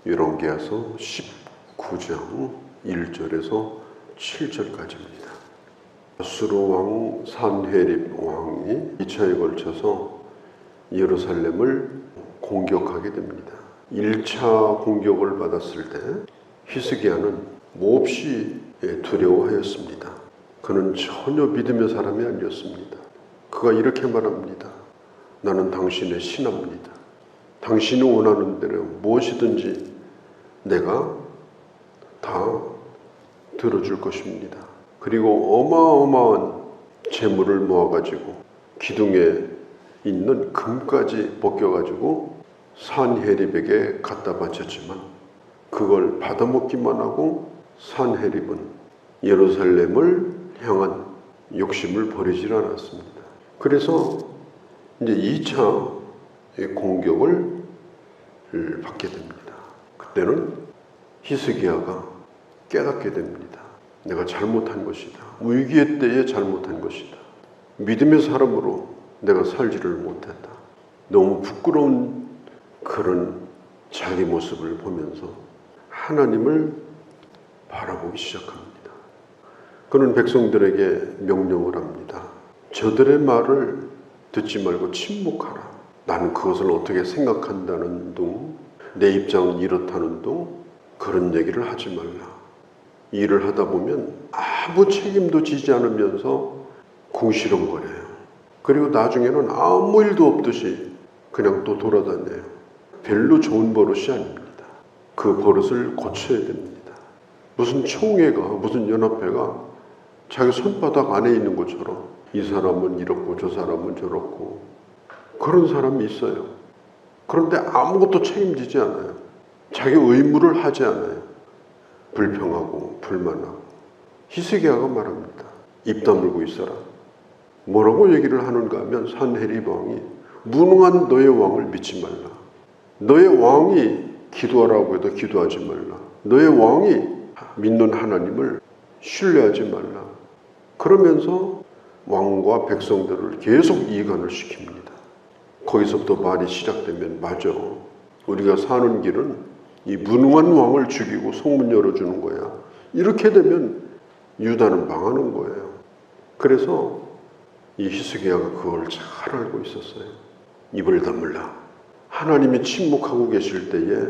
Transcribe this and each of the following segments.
열왕기하서 19장 1절에서 7절까지입니다. 아수르 왕 산헤립 왕이 2차에 걸쳐서 예루살렘을 공격하게 됩니다. 1차 공격을 받았을 때 히스기야는 몹시 두려워하였습니다. 그는 전혀 믿음의 사람이 아니었습니다. 그가 이렇게 말합니다. 나는 당신의 신하입니다. 당신이 원하는 대로 무엇이든지 내가 다 들어줄 것입니다. 그리고 어마어마한 재물을 모아가지고 기둥에 있는 금까지 벗겨가지고 산헤립에게 갖다 바쳤지만 그걸 받아먹기만 하고 산헤립은 예루살렘을 향한 욕심을 버리질 않았습니다. 그래서 이제 2차 공격을 받게 됩니다. 그때는 히스기야가 깨닫게 됩니다. 내가 잘못한 것이다. 위기의 때에 잘못한 것이다. 믿음의 사람으로 내가 살지를 못했다. 너무 부끄러운 그런 자기 모습을 보면서 하나님을 바라보기 시작합니다. 그는 백성들에게 명령을 합니다. 저들의 말을 듣지 말고 침묵하라. 나는 그것을 어떻게 생각한다는 둥, 내 입장은 이렇다는 둥, 그런 얘기를 하지 말라. 일을 하다 보면 아무 책임도 지지 않으면서 궁시렁거려요. 그리고 나중에는 아무 일도 없듯이 그냥 또 돌아다녀요. 별로 좋은 버릇이 아닙니다. 그 버릇을 고쳐야 됩니다. 무슨 총회가, 무슨 연합회가 자기 손바닥 안에 있는 것처럼 이 사람은 이렇고 저 사람은 저렇고 그런 사람이 있어요. 그런데 아무것도 책임지지 않아요. 자기 의무를 하지 않아요. 불평하고 불만하고. 히스기야가 말합니다. 입 다물고 있어라. 뭐라고 얘기를 하는가 하면 산헤립 왕이 무능한 너의 왕을 믿지 말라. 너의 왕이 기도하라고 해도 기도하지 말라. 너의 왕이 믿는 하나님을 신뢰하지 말라. 그러면서 왕과 백성들을 계속 이간을 시킵니다. 거기서부터 말이 시작되면 맞아. 우리가 사는 길은 이 무능한 왕을 죽이고 성문 열어주는 거야. 이렇게 되면 유다는 망하는 거예요. 그래서 이 히스기야가 그걸 잘 알고 있었어요. 입을 다물라. 하나님이 침묵하고 계실 때에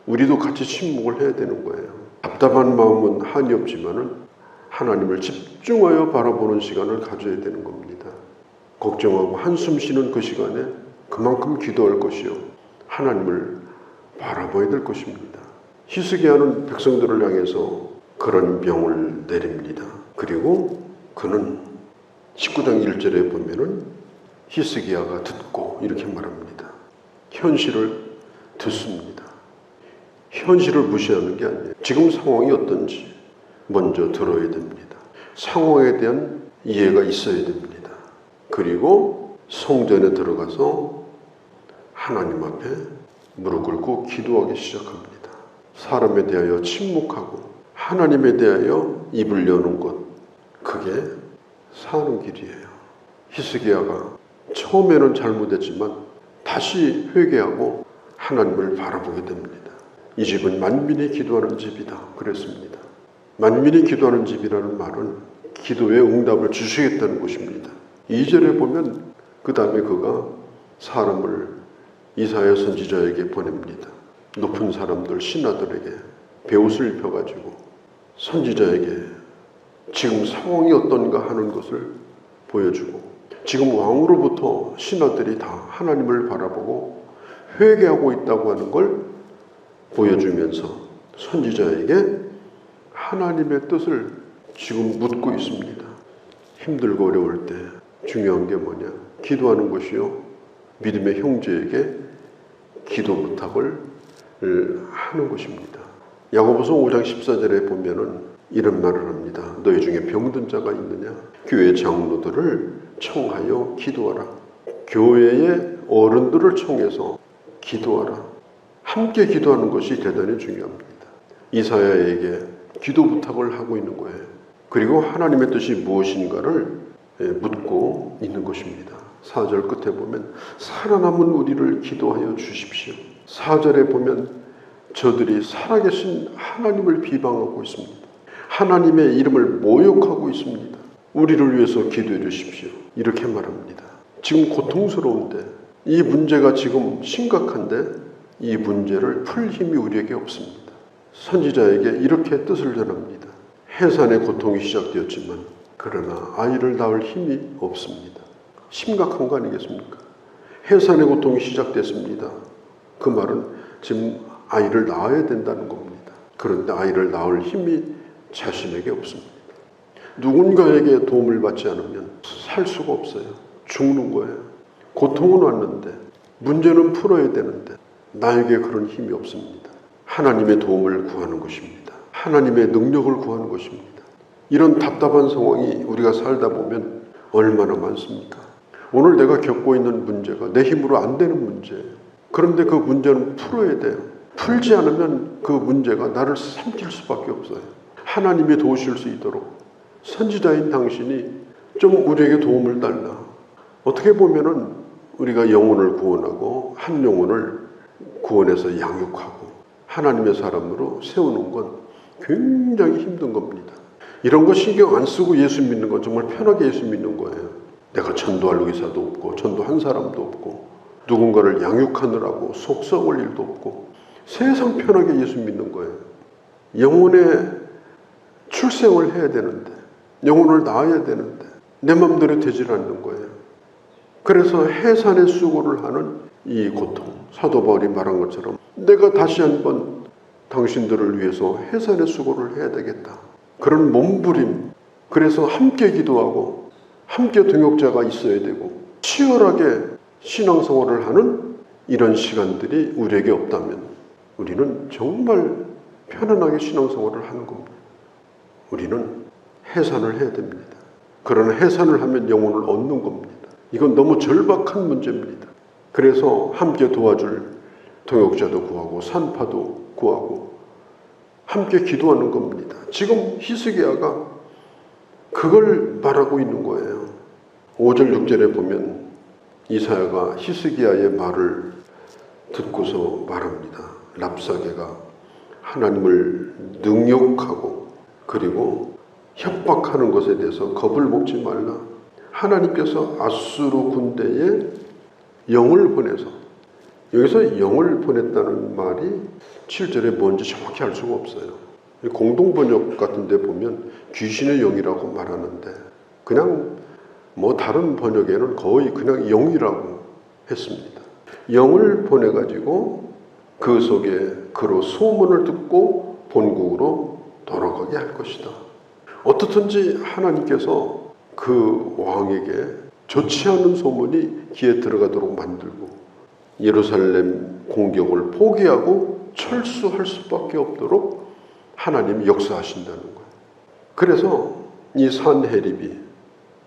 우리도 같이 침묵을 해야 되는 거예요. 답답한 마음은 한이 없지만은 하나님을 집중하여 바라보는 시간을 가져야 되는 겁니다. 걱정하고 한숨 쉬는 그 시간에 그만큼 기도할 것이요. 하나님을 바라봐야 될 것입니다. 히스기야는 백성들을 향해서 그런 명을 내립니다. 그리고 그는 19장 1절에 보면은 히스기야가 듣고 이렇게 말합니다. 현실을 듣습니다. 현실을 무시하는 게 아니에요. 지금 상황이 어떤지 먼저 들어야 됩니다. 상황에 대한 이해가 있어야 됩니다. 그리고 성전에 들어가서 하나님 앞에 무릎 꿇고 기도하기 시작합니다. 사람에 대하여 침묵하고 하나님에 대하여 입을 여는 것, 그게 사는 길이에요. 히스기야가 처음에는 잘못했지만 다시 회개하고 하나님을 바라보게 됩니다. 이 집은 만민이 기도하는 집이다 그랬습니다. 만민이 기도하는 집이라는 말은 기도에 응답을 주시겠다는 것입니다. 2절에 보면 그 다음에 그가 사람을 이사야 선지자에게 보냅니다. 높은 사람들 신하들에게 베옷을 입혀가지고 선지자에게 지금 상황이 어떤가 하는 것을 보여주고 지금 왕으로부터 신하들이 다 하나님을 바라보고 회개하고 있다고 하는 걸 보여주면서 선지자에게 하나님의 뜻을 지금 묻고 있습니다. 힘들고 어려울 때 중요한 게 뭐냐? 기도하는 것이요. 믿음의 형제에게 기도 부탁을 하는 것입니다. 야고보서 5장 14절에 보면은 이런 말을 합니다. 너희 중에 병든 자가 있느냐? 교회 장로들을 청하여 기도하라. 교회의 어른들을 청해서 기도하라. 함께 기도하는 것이 대단히 중요합니다. 이사야에게 기도 부탁을 하고 있는 거예요. 그리고 하나님의 뜻이 무엇인가를 묻고 있는 것입니다. 4절 끝에 보면 살아남은 우리를 기도하여 주십시오. 4절에 보면 저들이 살아계신 하나님을 비방하고 있습니다. 하나님의 이름을 모욕하고 있습니다. 우리를 위해서 기도해 주십시오. 이렇게 말합니다. 지금 고통스러운데, 이 문제가 지금 심각한데 이 문제를 풀 힘이 우리에게 없습니다. 선지자에게 이렇게 뜻을 전합니다. 해산의 고통이 시작되었지만 그러나 아이를 낳을 힘이 없습니다. 심각한 거 아니겠습니까? 해산의 고통이 시작됐습니다. 그 말은 지금 아이를 낳아야 된다는 겁니다. 그런데 아이를 낳을 힘이 자신에게 없습니다. 누군가에게 도움을 받지 않으면 살 수가 없어요. 죽는 거예요. 고통은 왔는데, 문제는 풀어야 되는데 나에게 그런 힘이 없습니다. 하나님의 도움을 구하는 것입니다. 하나님의 능력을 구하는 것입니다. 이런 답답한 상황이 우리가 살다 보면 얼마나 많습니까? 오늘 내가 겪고 있는 문제가 내 힘으로 안 되는 문제예요. 그런데 그 문제는 풀어야 돼요. 풀지 않으면 그 문제가 나를 삼킬 수밖에 없어요. 하나님이 도우실 수 있도록 선지자인 당신이 좀 우리에게 도움을 달라. 어떻게 보면은 우리가 영혼을 구원하고 한 영혼을 구원해서 양육하고 하나님의 사람으로 세우는 건 굉장히 힘든 겁니다. 이런 거 신경 안 쓰고 예수 믿는 건 정말 편하게 예수 믿는 거예요. 내가 전도할 의사도 없고 전도한 사람도 없고 누군가를 양육하느라고 속 썩을 일도 없고 세상 편하게 예수 믿는 거예요. 영혼의 출생을 해야 되는데, 영혼을 낳아야 되는데 내 맘대로 되질 않는 거예요. 그래서 해산의 수고를 하는 이 고통, 사도 바울이 말한 것처럼 내가 다시 한번 당신들을 위해서 해산의 수고를 해야 되겠다. 그런 몸부림, 그래서 함께 기도하고 함께 동역자가 있어야 되고 치열하게 신앙생활을 하는 이런 시간들이 우리에게 없다면 우리는 정말 편안하게 신앙생활을 하는 겁니다. 우리는 해산을 해야 됩니다. 그러나 해산을 하면 영혼을 얻는 겁니다. 이건 너무 절박한 문제입니다. 그래서 함께 도와줄 동역자도 구하고 산파도 구하고 함께 기도하는 겁니다. 지금 히스기야가 그걸 말하고 있는 거예요. 5절 6절에 보면 이사야가 히스기야의 말을 듣고서 말합니다. 랍사게가 하나님을 능욕하고 그리고 협박하는 것에 대해서 겁을 먹지 말라. 하나님께서 아수르 군대에 영을 보내서, 여기서 영을 보냈다는 말이 7절에 뭔지 정확히 알 수가 없어요. 공동번역 같은 데 보면 귀신의 영이라고 말하는데 그냥 뭐 다른 번역에는 거의 그냥 영이라고 했습니다. 영을 보내가지고 그 속에 그로 소문을 듣고 본국으로 돌아가게 할 것이다. 어떻든지 하나님께서 그 왕에게 좋지 않은 소문이 귀에 들어가도록 만들고 예루살렘 공격을 포기하고 철수할 수밖에 없도록 하나님이 역사하신다는 거예요. 그래서 이 산헤립이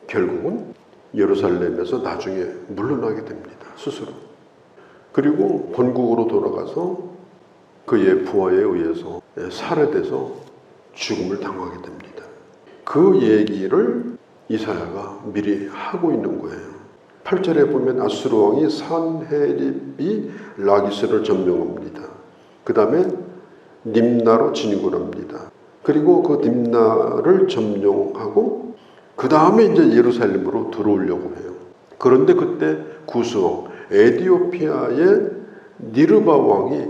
결국은 예루살렘에서 나중에 물러나게 됩니다. 스스로. 그리고 본국으로 돌아가서 그의 부하에 의해서 살해돼서 죽음을 당하게 됩니다. 그 얘기를 이사야가 미리 하고 있는 거예요. 8절에 보면 아수르 왕이 산헤립이 라기스를 점령합니다. 그 다음에 림나로 진군을 합니다. 그리고 그 림나를 점령하고 그 다음에 이제 예루살렘으로 들어오려고 해요. 그런데 그때 구스왕 에디오피아의 니르바 왕이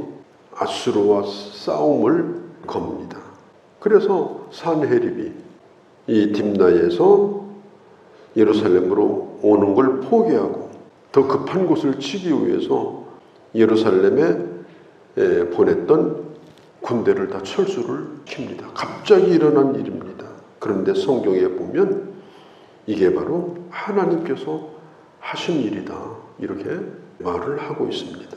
아수르와 싸움을 겁니다. 그래서 산헤립이 이 딥나에서 예루살렘으로 오는 걸 포기하고 더 급한 곳을 치기 위해서 예루살렘에 보냈던 군대를 다 철수를 킵니다. 갑자기 일어난 일입니다. 그런데 성경에 보면 이게 바로 하나님께서 하신 일이다. 이렇게 말을 하고 있습니다.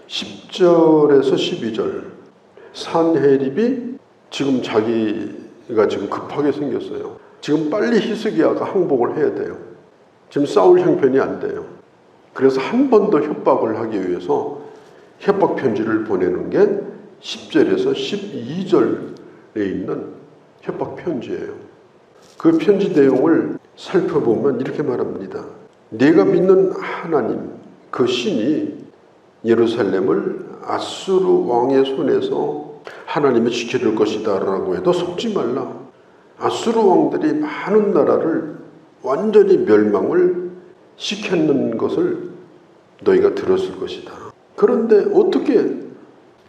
10절에서 12절 산헤립이 지금 자기가 지금 급하게 생겼어요. 지금 빨리 히스기야가 항복을 해야 돼요. 지금 싸울 형편이 안 돼요. 그래서 한 번 더 협박을 하기 위해서 협박 편지를 보내는 게 10절에서 12절에 있는 협박 편지예요. 그 편지 내용을 살펴보면 이렇게 말합니다. 네가 믿는 하나님, 그 신이 예루살렘을 아수르 왕의 손에서 하나님이 지켜줄 것이다 라고 해도 속지 말라. 아수르 왕들이 많은 나라를 완전히 멸망을 시켰는 것을 너희가 들었을 것이다. 그런데 어떻게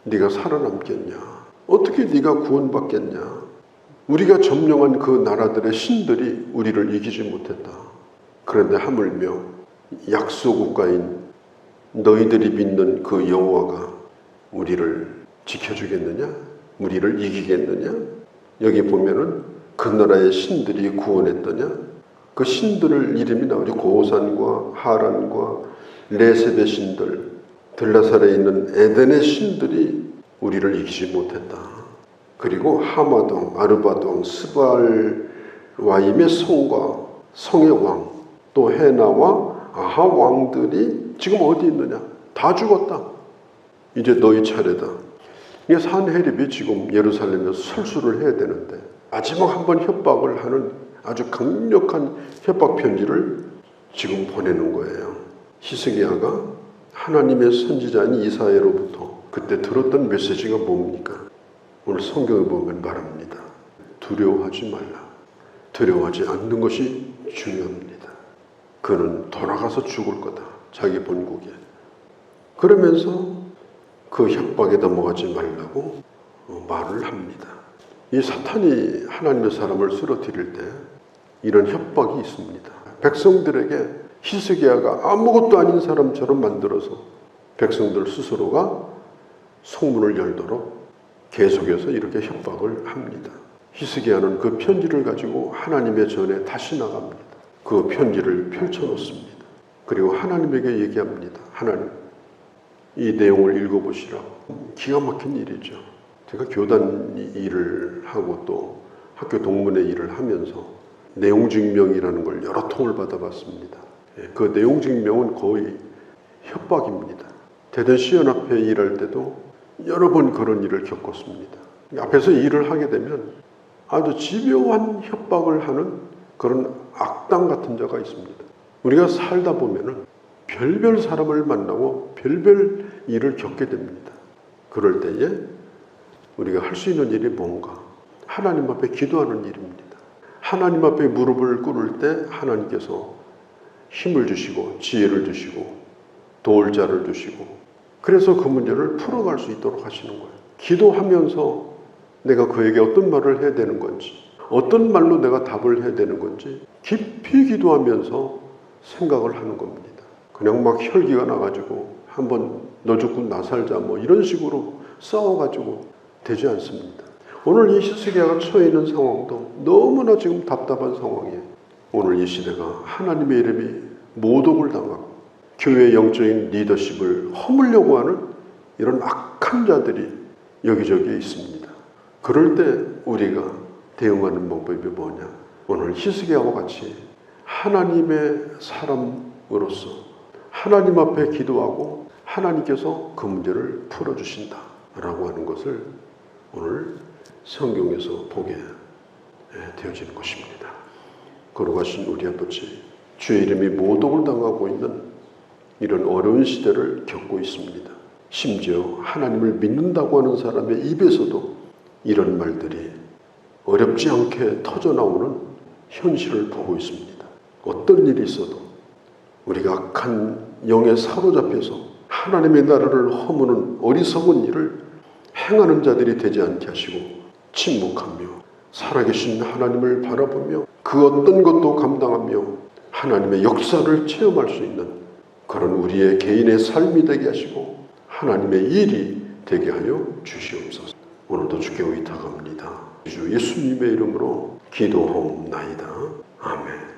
네가 살아남겠냐? 어떻게 네가 구원받겠냐? 우리가 점령한 그 나라들의 신들이 우리를 이기지 못했다. 그런데 하물며 약소국가인 너희들이 믿는 그 여호와가 우리를 지켜주겠느냐? 우리를 이기겠느냐? 여기 보면은 그 나라의 신들이 구원했더냐? 그 신들을 이름이 나오죠. 고산과 하란과 레셉의 신들, 들라살에 있는 에덴의 신들이 우리를 이기지 못했다. 그리고 하마동, 아르바동, 스발와임의 성과 성의 왕, 또 헤나와 아하 왕들이 지금 어디 있느냐? 다 죽었다. 이제 너희 차례다. 이게 산헤립이 지금 예루살렘에서 설수를 해야 되는데 마지막 한번 협박을 하는 아주 강력한 협박 편지를 지금 보내는 거예요. 히스기야가 하나님의 선지자인 이사야로부터 그때 들었던 메시지가 뭡니까? 오늘 성경에 보면 말합니다. 두려워하지 말라. 두려워하지 않는 것이 중요합니다. 그는 돌아가서 죽을 거다. 자기 본국에. 그러면서 그 협박에 넘어가지 말라고 말을 합니다. 이 사탄이 하나님의 사람을 쓰러뜨릴 때 이런 협박이 있습니다. 백성들에게 히스기야가 아무것도 아닌 사람처럼 만들어서 백성들 스스로가 속문을 열도록 계속해서 이렇게 협박을 합니다. 히스기야는 그 편지를 가지고 하나님의 전에 다시 나갑니다. 그 편지를 펼쳐놓습니다. 그리고 하나님에게 얘기합니다. 하나님, 이 내용을 읽어보시라고. 기가 막힌 일이죠. 제가 교단 일을 하고 또 학교 동문회 일을 하면서 내용 증명이라는 걸 여러 통을 받아봤습니다. 그 내용 증명은 거의 협박입니다. 대전 시연합회 일할 때도 여러 번 그런 일을 겪었습니다. 앞에서 일을 하게 되면 아주 집요한 협박을 하는 그런 악당 같은 자가 있습니다. 우리가 살다 보면은 별별 사람을 만나고 별별 일을 겪게 됩니다. 그럴 때에 우리가 할 수 있는 일이 뭔가? 하나님 앞에 기도하는 일입니다. 하나님 앞에 무릎을 꿇을 때 하나님께서 힘을 주시고 지혜를 주시고 도울 자를 주시고 그래서 그 문제를 풀어갈 수 있도록 하시는 거예요. 기도하면서 내가 그에게 어떤 말을 해야 되는 건지 어떤 말로 내가 답을 해야 되는 건지 깊이 기도하면서 생각을 하는 겁니다. 그냥 막 혈기가 나가지고 한번 너 죽고 나 살자 뭐 이런 식으로 싸워가지고 되지 않습니다. 오늘 이 히스기야가 처해 있는 상황도 너무나 지금 답답한 상황이에요. 오늘 이 시대가 하나님의 이름이 모독을 당하고 교회의 영적인 리더십을 허물려고 하는 이런 악한 자들이 여기저기에 있습니다. 그럴 때 우리가 대응하는 방법이 뭐냐? 오늘 히스기야와 같이 하나님의 사람으로서 하나님 앞에 기도하고 하나님께서 그 문제를 풀어주신다 라고 하는 것을 오늘 성경에서 보게 되어지는 것입니다. 거룩하신 우리 아버지, 주의 이름이 모독을 당하고 있는 이런 어려운 시대를 겪고 있습니다. 심지어 하나님을 믿는다고 하는 사람의 입에서도 이런 말들이 어렵지 않게 터져나오는 현실을 보고 있습니다. 어떤 일이 있어도 우리가 악한 영에 사로잡혀서 하나님의 나라를 허무는 어리석은 일을 행하는 자들이 되지 않게 하시고 침묵하며 살아계신 하나님을 바라보며 그 어떤 것도 감당하며 하나님의 역사를 체험할 수 있는 그런 우리의 개인의 삶이 되게 하시고 하나님의 일이 되게 하여 주시옵소서. 오늘도 주께 의탁합니다. 주 예수님의 이름으로 기도하옵나이다. 아멘.